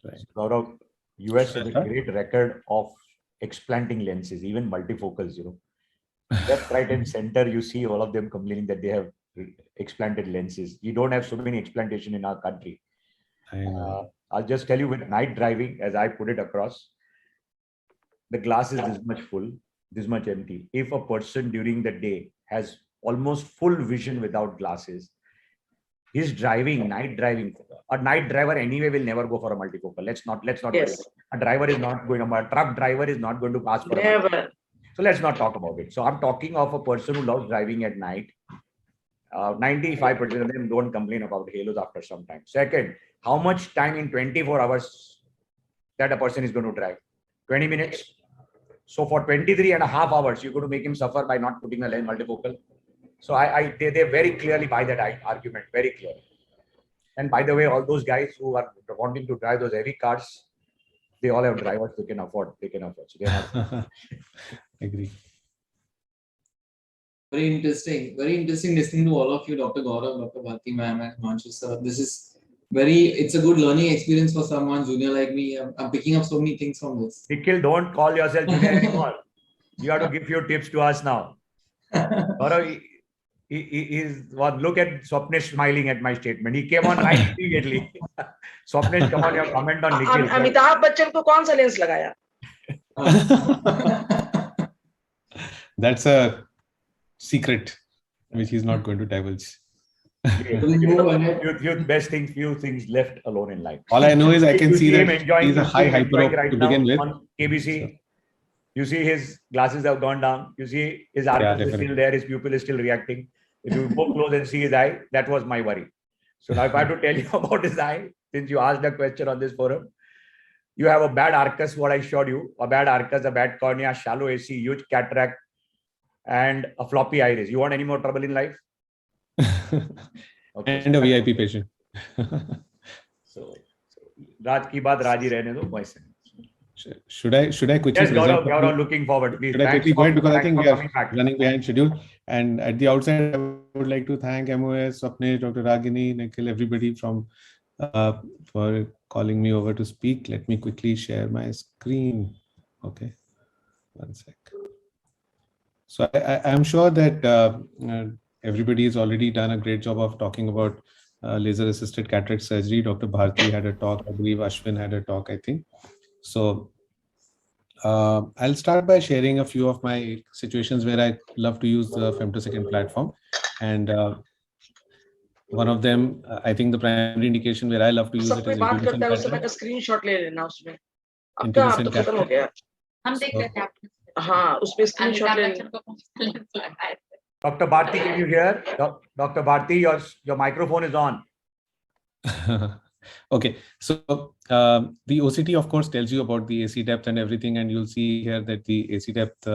Right. Gaurav, US has a great record of explanting lenses, even multifocals, Left, right, and center, you see all of them complaining that they have explanted lenses. We don't have so many explantation in our country. I'll just tell you, with night driving, as I put it across, the glass is this much full, this much empty. If a person during the day has almost full vision without glasses, he's driving, night driving. A night driver anyway will never go for a multifocal. Let's not. Yes. A driver is not going to. A truck driver is not going to ask for never. A multifocal. So let's not talk about it. So I'm talking of a person who loves driving at night. 95% of them don't complain about halos after some time. Second, how much time in 24 hours that a person is going to drive? 20 minutes. So for 23 and a half hours, you're going to make him suffer by not putting a lens multifocal. So they very clearly buy that argument, very clear. And by the way, all those guys who are wanting to drive those heavy cars, they all have drivers they can afford. So they're not. Agree. Very interesting listening to all of you, Dr. Gaurav, Dr. Bharti ma'am, and Himanshu sir. This is it's a good learning experience for someone junior like me. I'm picking up so many things from this. Nikhil, don't call yourself junior anymore. You have to give few tips to us now. Gaurav, look at Swapnesh smiling at my statement. He came on right immediately. Swapnesh, come on, your comment on Nikhil. Amitabh Bachchan ko kaun sa lens lagaya? That's a secret which he's not going to divulge. Few things left alone in life. All I know is I can see that he's a high hyper to begin with. On KBC, you see his glasses have gone down. You see his arm is still there. His pupil is still reacting. If you go close and see his eye, that was my worry. So now if I have to tell you about his eye, since you asked a question on this forum, you have a bad arcus, what I showed you, a bad arcus, a bad cornea, shallow AC, huge cataract, and a floppy iris. You want any more trouble in life? Okay. And a VIP patient. So Raj ki baat Raji rehne do. Should I quickly Yes, present? you're all looking forward. Please. Should I quickly go ahead, because I think we coming are back. running behind schedule. And at the outset, I would like to thank MOS, Swapnesh, Dr. Ragini, Nikhil, everybody from for calling me over to speak. Let me quickly share my screen. Okay, one sec. So I'm sure that everybody has already done a great job of talking about laser-assisted cataract surgery. Dr. Bharti had a talk. I believe Ashwin had a talk, I think. So I'll start by sharing a few of my situations where I love to use the femtosecond platform. And one of them, I think the primary indication where I love to use it is screenshot ले लेना उसमें intumescent cataract. हाँ उसमें screenshot ले लेना. Dr. Bharti, can you hear? Dr. Bharti, your microphone is on. Okay, so the OCT of course tells you about the AC depth and everything, and you'll see here that the AC depth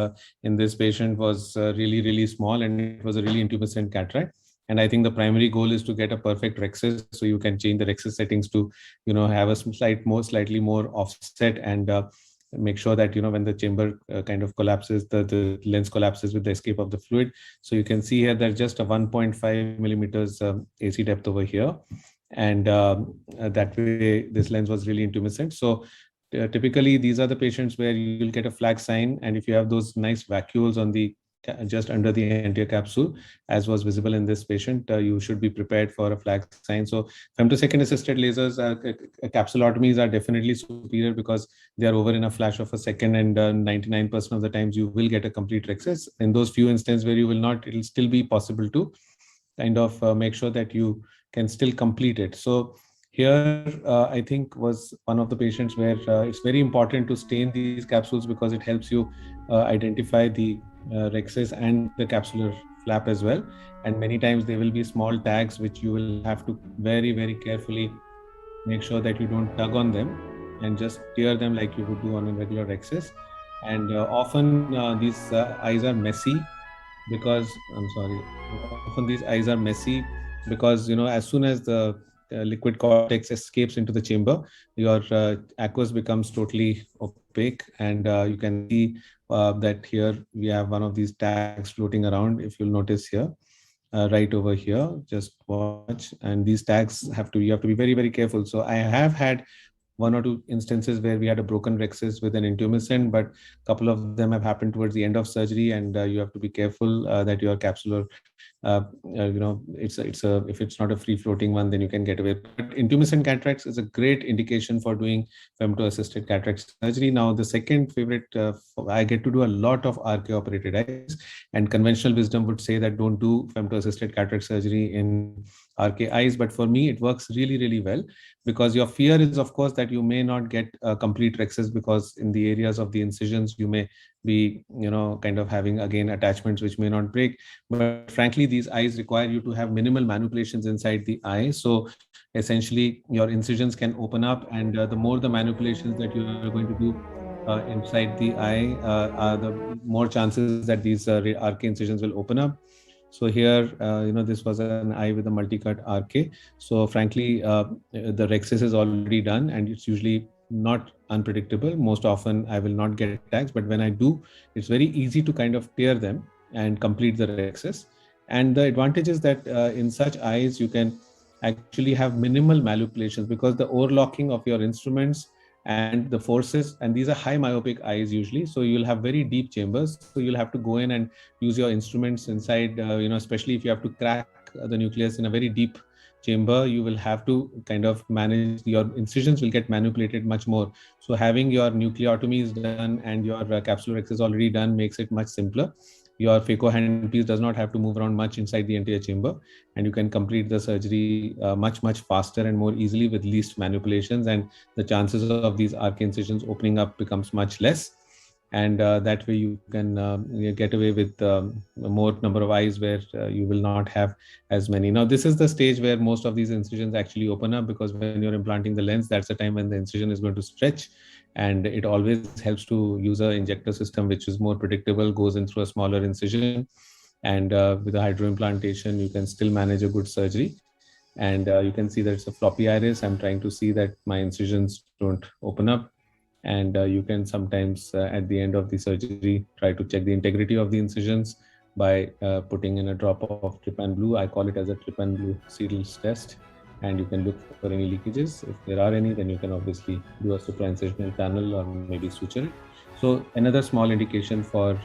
in this patient was really small, and it was a really intumescent cataract. And I think the primary goal is to get a perfect rhexis, so you can change the rhexis settings to have a slightly more offset, and make sure that when the chamber kind of collapses, the lens collapses with the escape of the fluid. So you can see here there's just a 1.5 millimeters AC depth over here. And that way this lens was really intumescent. So typically these are the patients where you will get a flag sign, and if you have those nice vacuoles on the just under the anterior capsule, as was visible in this patient, you should be prepared for a flag sign. So femtosecond assisted lasers, capsulotomies are definitely superior because they are over in a flash of a second, and 99% of the times you will get a complete rhexis. In those few instances where you will not, it will still be possible to kind of make sure that you can still complete it. So here, I think was one of the patients where it's very important to stain these capsules because it helps you identify the rhexis and the capsular flap as well. And many times there will be small tags which you will have to very carefully make sure that you don't tug on them and just tear them like you would do on a regular rhexis. And often these eyes are messy because, often these eyes are messy because as soon as the liquid cortex escapes into the chamber, your aqueous becomes totally opaque, and you can see that here we have one of these tags floating around. If you'll notice here, right over here, just watch, and these tags you have to be very careful. So I have had one or two instances where we had a broken rhexis with an intumescent, but a couple of them have happened towards the end of surgery, and you have to be careful that your capsular, if it's not a free floating one, then you can get away. But intumescent cataracts is a great indication for doing femto-assisted cataract surgery. Now, the second favorite, I get to do a lot of RK operated eyes, and conventional wisdom would say that don't do femto-assisted cataract surgery in RK eyes, but for me it works really well, because your fear is of course that you may not get a complete rhexis because in the areas of the incisions you may be kind of having again attachments which may not break. But frankly, these eyes require you to have minimal manipulations inside the eye, so essentially your incisions can open up, and the more the manipulations that you are going to do inside the eye, the more chances that these RK incisions will open up. So here, this was an eye with a multi-cut RK. So frankly, the rhexis is already done, and it's usually not unpredictable. Most often I will not get tags, but when I do, it's very easy to kind of tear them and complete the rhexis. And the advantage is that in such eyes, you can actually have minimal manipulations because the overlocking of your instruments and the forces, and these are high myopic eyes usually, so you'll have very deep chambers, so you'll have to go in and use your instruments inside, especially if you have to crack the nucleus in a very deep chamber, you will have to kind of manage, your incisions will get manipulated much more. So having your nucleotomies done and your capsular rhexis already done makes it much simpler. Your phaco handpiece does not have to move around much inside the anterior chamber, and you can complete the surgery much faster and more easily with least manipulations, and the chances of these RK incisions opening up becomes much less. And that way you can get away with more number of eyes where you will not have as many. Now, this is the stage where most of these incisions actually open up, because when you're implanting the lens, that's the time when the incision is going to stretch. And it always helps to use an injector system which is more predictable, goes in through a smaller incision, and with a hydroimplantation you can still manage a good surgery. And you can see that it's a floppy iris. I'm trying to see that my incisions don't open up, And you can sometimes at the end of the surgery try to check the integrity of the incisions by putting in a drop of trypan blue. I call it as a trypan blue seals test, and you can look for any leakages. If there are any, then you can obviously do a supraincisional panel or maybe suture it. So another small indication for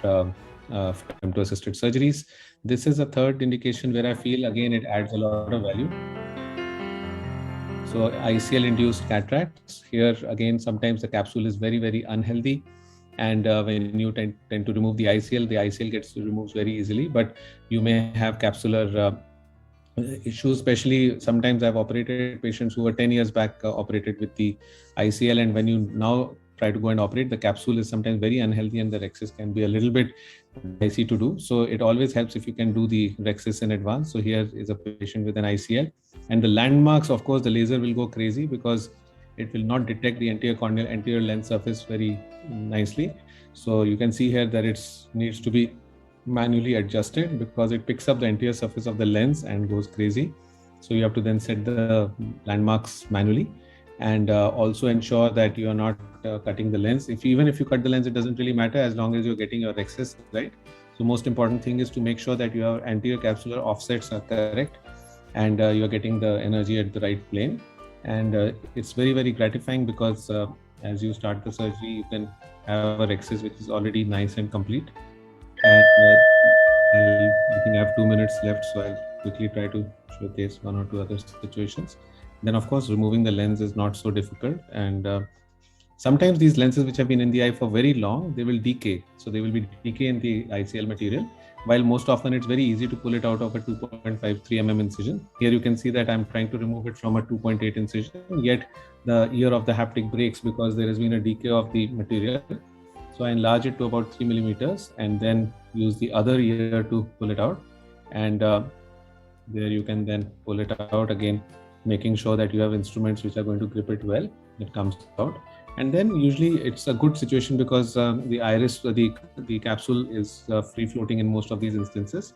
femto-assisted surgeries. This is a third indication where I feel again it adds a lot of value. So ICL induced cataracts. Here again, sometimes the capsule is very, very unhealthy. And when you tend to remove the ICL gets removed very easily, but you may have capsular issues, especially sometimes I've operated patients who were 10 years back operated with the ICL, and when you now try to go and operate, the capsule is sometimes very unhealthy and the rexis can be a little bit dicey to do. So it always helps if you can do the rexis in advance. So here is a patient with an ICL, and the landmarks, of course, the laser will go crazy because it will not detect the anterior lens surface very nicely. So you can see here that it needs to be manually adjusted because it picks up the anterior surface of the lens and goes crazy. So you have to then set the landmarks manually, and also ensure that you are not cutting the lens. Even if you cut the lens, it doesn't really matter as long as you're getting your rexis right. So most important thing is to make sure that your anterior capsular offsets are correct and you're getting the energy at the right plane. And it's very, very gratifying because as you start the surgery, you can have a rexis which is already nice and complete. And I think I have 2 minutes left, so I'll quickly try to showcase one or two other situations. Then, of course, removing the lens is not so difficult. And sometimes these lenses which have been in the eye for very long, they will decay. So they will be decay in the ICL material, while most often it's very easy to pull it out of a 2.53 mm incision. Here you can see that I'm trying to remove it from a 2.8 incision, yet the ear of the haptic breaks because there has been a decay of the material. So I enlarge it to about 3 millimeters and then use the other ear to pull it out. And there you can then pull it out again, making sure that you have instruments which are going to grip it well. It comes out. And then usually it's a good situation because the iris, the capsule is free floating in most of these instances.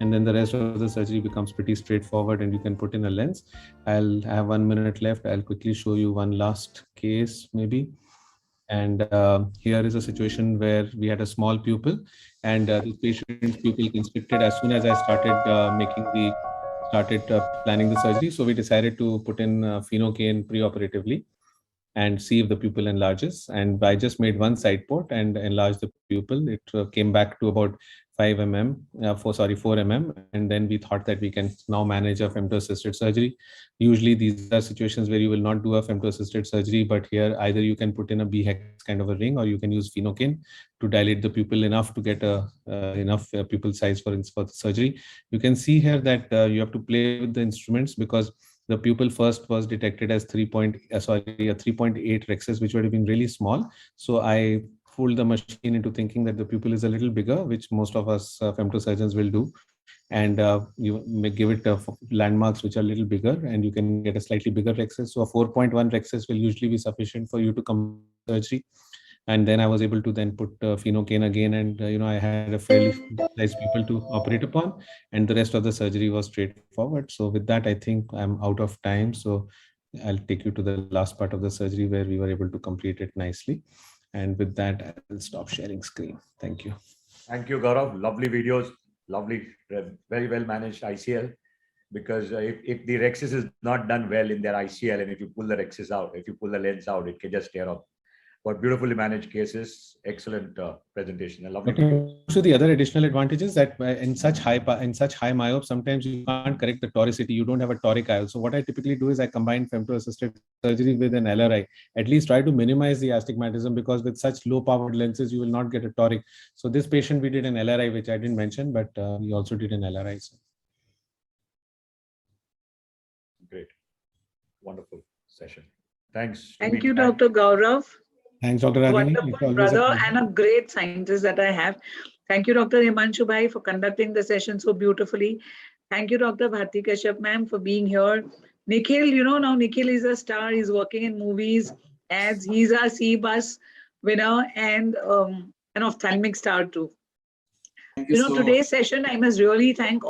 And then the rest of the surgery becomes pretty straightforward and you can put in a lens. I'll have 1 minute left. I'll quickly show you one last case maybe. And here is a situation where we had a small pupil, and the patient's pupil constricted as soon as I started planning the surgery. So we decided to put in phenocane preoperatively and see if the pupil enlarges. And I just made one side port and enlarged the pupil. It came back to about 4 mm. And then we thought that we can now manage a femto-assisted surgery. Usually these are situations where you will not do a femto-assisted surgery, but here either you can put in a B-hex kind of a ring or you can use phenocane to dilate the pupil enough to get enough pupil size for the surgery. You can see here that you have to play with the instruments because the pupil first was detected as a 3.8 rexis, which would have been really small. So I fooled the machine into thinking that the pupil is a little bigger, which most of us femtosurgeons will do. And you may give it landmarks which are a little bigger, and you can get a slightly bigger rexis. So a 4.1 rexis will usually be sufficient for you to complete surgery. And then I was able to then put phenocane again, and I had a fairly nice pupil to operate upon, and the rest of the surgery was straightforward. So with that, I think I'm out of time. So I'll take you to the last part of the surgery where we were able to complete it nicely. And with that, I'll stop sharing screen. Thank you. Thank you, Gaurav. Lovely videos, lovely, very well managed ICL. Because if the rexis is not done well in their ICL, and if you pull the rexis out, if you pull the lens out, it can just tear off. But beautifully managed cases, excellent presentation, and lovely. So the other additional advantages that in such high myopes, sometimes you can't correct the toricity. You don't have a toric IOL. So what I typically do is I combine femto-assisted surgery with an LRI. At least try to minimize the astigmatism, because with such low-powered lenses, you will not get a toric. So this patient we did an LRI, which I didn't mention, but we also did an LRI. So. Great, wonderful session. Thanks. Thank you, Dr. Gaurav. Thanks, Dr. Ragini. Wonderful brother and a great scientist that I have. Thank you, Dr. Himanshu Bhai, for conducting the session so beautifully. Thank you, Dr. Bharti Kashyap ma'am, for being here. Nikhil, now Nikhil is a star. He's working in movies, ads. He's a C-bus winner and an ophthalmic star too. Today's session, I must really thank